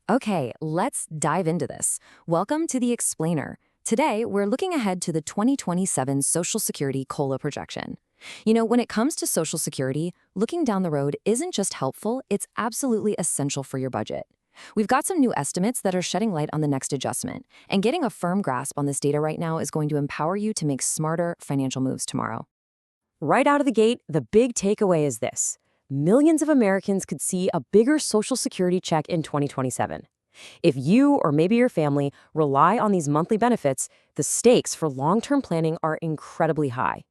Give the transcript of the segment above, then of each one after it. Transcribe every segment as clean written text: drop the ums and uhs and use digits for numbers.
Okay, let's dive into this. Welcome to The Explainer. Today, we're looking ahead to the 2027 Social Security COLA projection. When it comes to Social Security, looking down the road isn't just helpful, it's absolutely essential for your budget. We've got some new estimates that are shedding light on the next adjustment, and getting a firm grasp on this data right now is going to empower you to make smarter financial moves tomorrow. Right out of the gate, the big takeaway is this. Millions of Americans could see a bigger Social Security check in 2027. If you or maybe your family rely on these monthly benefits, the stakes for long-term planning are incredibly high.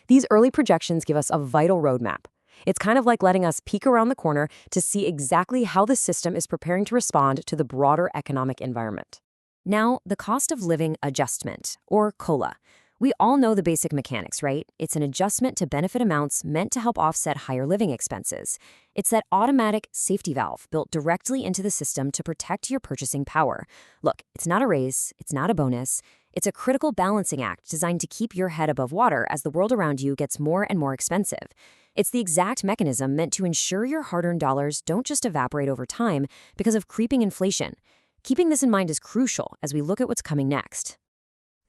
These early projections give us a vital roadmap. It's kind of like letting us peek around the corner to see exactly how the system is preparing to respond to the broader economic environment. Now, the cost of living adjustment, or COLA. We all know the basic mechanics, right? It's an adjustment to benefit amounts meant to help offset higher living expenses. It's that automatic safety valve built directly into the system to protect your purchasing power. Look, it's not a raise, it's not a bonus. It's a critical balancing act designed to keep your head above water as the world around you gets more and more expensive. It's the exact mechanism meant to ensure your hard-earned dollars don't just evaporate over time because of creeping inflation. Keeping this in mind is crucial as we look at what's coming next.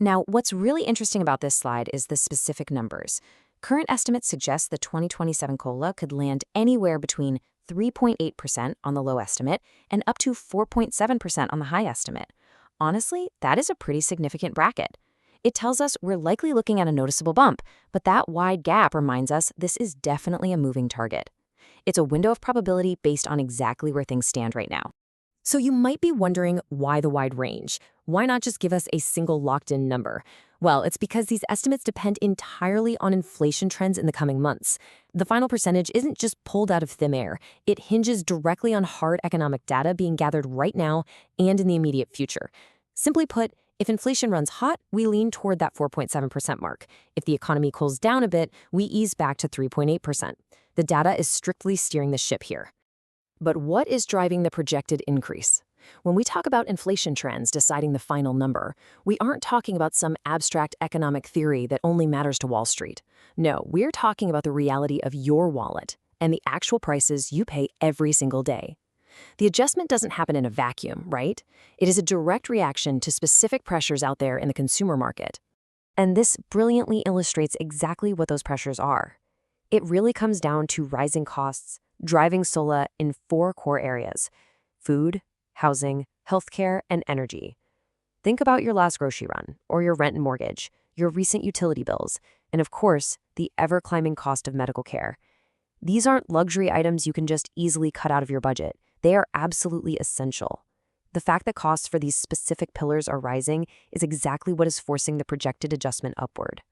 Now, what's really interesting about this slide is the specific numbers. Current estimates suggest the 2027 COLA could land anywhere between 3.8% on the low estimate and up to 4.7% on the high estimate. Honestly, that is a pretty significant bracket. It tells us we're likely looking at a noticeable bump, but that wide gap reminds us this is definitely a moving target. It's a window of probability based on exactly where things stand right now. So you might be wondering, why the wide range? Why not just give us a single locked-in number? Well, it's because these estimates depend entirely on inflation trends in the coming months. The final percentage isn't just pulled out of thin air. It hinges directly on hard economic data being gathered right now and in the immediate future. Simply put, if inflation runs hot, we lean toward that 4.7% mark. If the economy cools down a bit, we ease back to 3.8%. The data is strictly steering the ship here. But what is driving the projected increase? When we talk about inflation trends deciding the final number, we aren't talking about some abstract economic theory that only matters to Wall Street. No, we're talking about the reality of your wallet and the actual prices you pay every single day. The adjustment doesn't happen in a vacuum, right? It is a direct reaction to specific pressures out there in the consumer market. And this brilliantly illustrates exactly what those pressures are. It really comes down to rising costs, driving SOLA in four core areas: food, housing, healthcare, and energy. Think about your last grocery run, or your rent and mortgage, your recent utility bills, and of course, the ever-climbing cost of medical care. These aren't luxury items you can just easily cut out of your budget. They are absolutely essential. The fact that costs for these specific pillars are rising is exactly what is forcing the projected adjustment upward.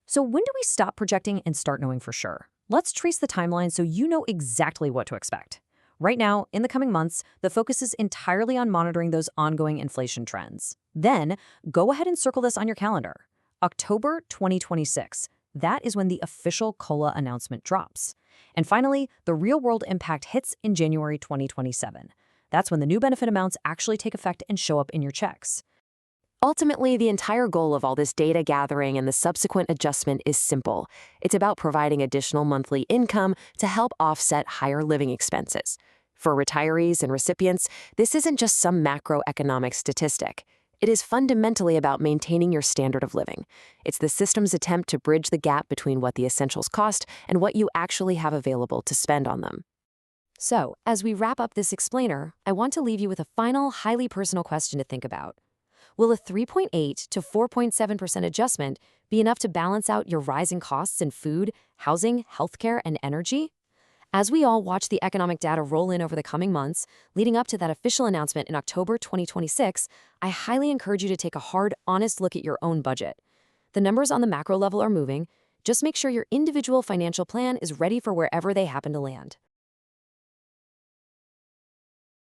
So when do we stop projecting and start knowing for sure? Let's trace the timeline so you know exactly what to expect. Right now, in the coming months, the focus is entirely on monitoring those ongoing inflation trends. Then, go ahead and circle this on your calendar. October 2026. That is when the official COLA announcement drops. And finally, the real-world impact hits in January 2027. That's when the new benefit amounts actually take effect and show up in your checks. Ultimately, the entire goal of all this data gathering and the subsequent adjustment is simple. It's about providing additional monthly income to help offset higher living expenses. For retirees and recipients, this isn't just some macroeconomic statistic. It is fundamentally about maintaining your standard of living. It's the system's attempt to bridge the gap between what the essentials cost and what you actually have available to spend on them. So, as we wrap up this explainer, I want to leave you with a final, highly personal question to think about. Will a 3.8 to 4.7% adjustment be enough to balance out your rising costs in food, housing, healthcare, and energy? As we all watch the economic data roll in over the coming months, leading up to that official announcement in October 2026, I highly encourage you to take a hard, honest look at your own budget. The numbers on the macro level are moving. Just make sure your individual financial plan is ready for wherever they happen to land.